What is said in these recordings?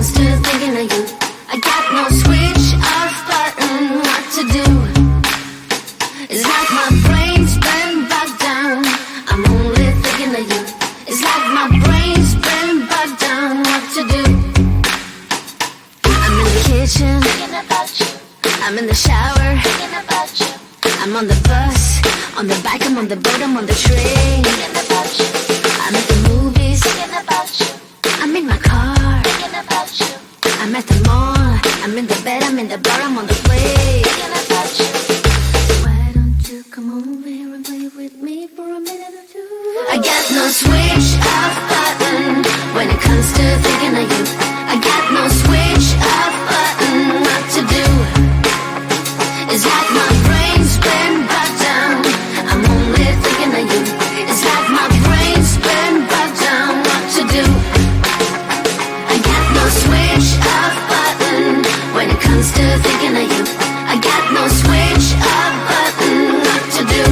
comes to thinking of you, I got no switch off button. What to do? It's like my brain's been bogged down. I'm only thinking of you. It's like my brain's been bogged down. What to do? I'm in the kitchen, thinking about you. I'm in the shower, thinking about you. I'm on the bus, on the bike, I'm on the boat, I'm on the train, thinking about you. I'm at the movies, thinking about you. I'm in my car, thinking about you. I'm at the mall, I'm in the bed, I'm in the bar, I'm on the plane, thinking about you. Why don't you come over here and play with me for a minute or two? I got no switch off button when it comes to thinking of you. I got no switch off button. What to do? It's like my brain's been bogged down. I'm only thinking of you. It's like my brain's been bogged down. What to do? I got no switch off button when it comes to thinking of you. I got no switch off button. What to do?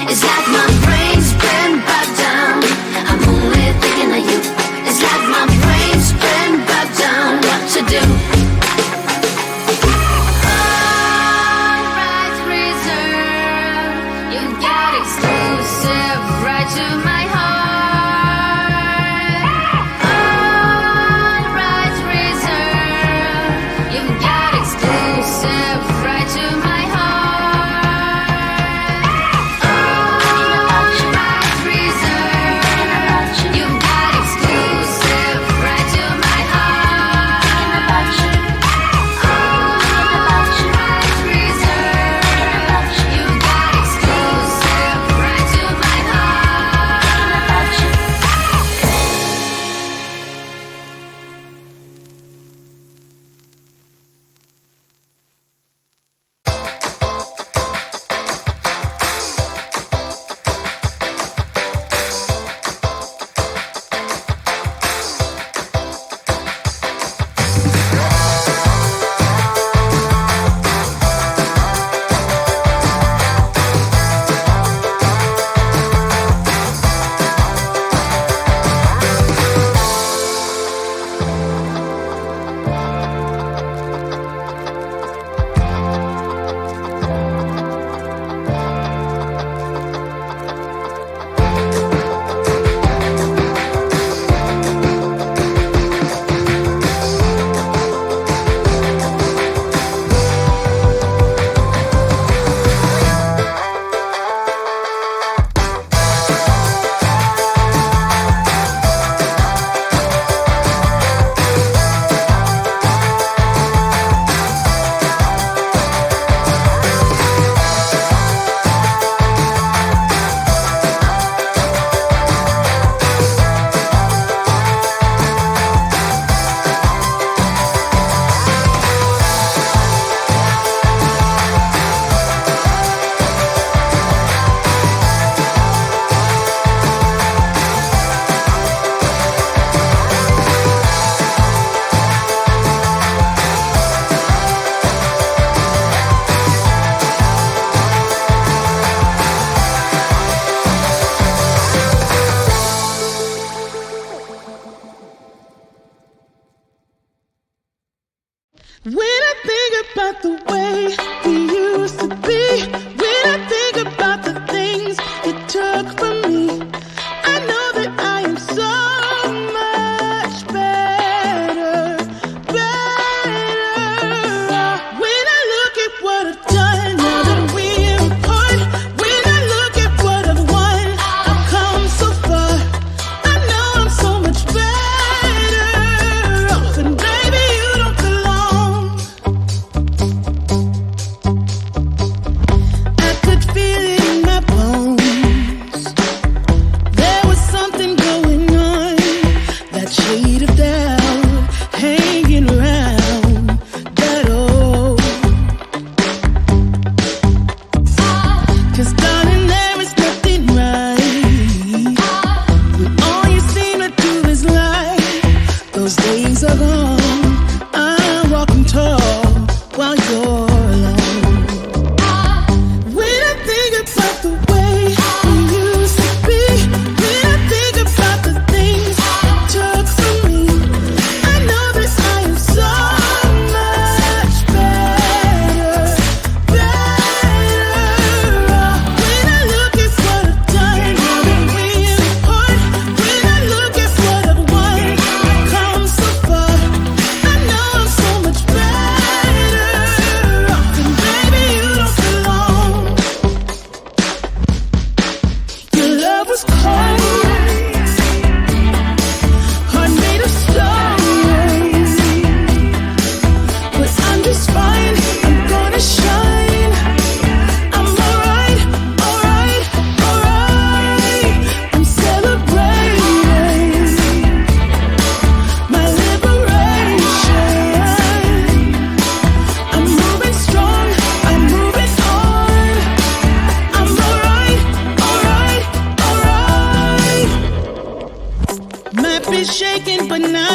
It's like my brain's been bogged down. I'm only thinking of you. It's like my brain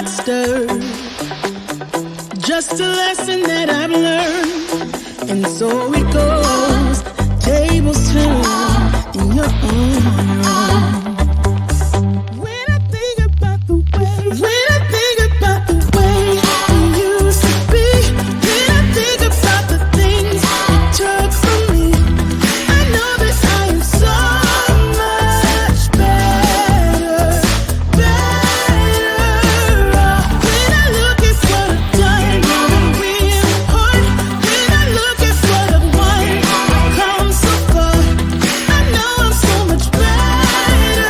got stirred. Just a lesson that I've learned. And so it goes, tables turn, and you're on your own. When I think about the way we used to be, when I think about the things you took from me, I know that I am so much better off. When I look at what I've done, now I'm really hard. When I look at what I've won, I've come so far. I know I'm so much better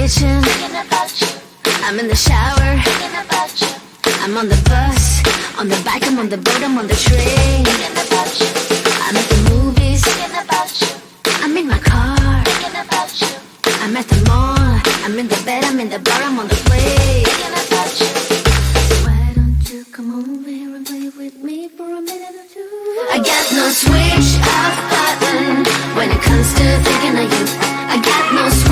kitchen, I'm in the shower, I'm on the bus, on the bike, I'm on the boat, I'm on the train, I'm at the movies, I'm in my car, I'm at the mall, I'm in the bed, I'm in the bar, I'm on the way. Why don't you come over here and play with me for a minute or two? I got no switch off button when it comes to thinking of you. I got no switch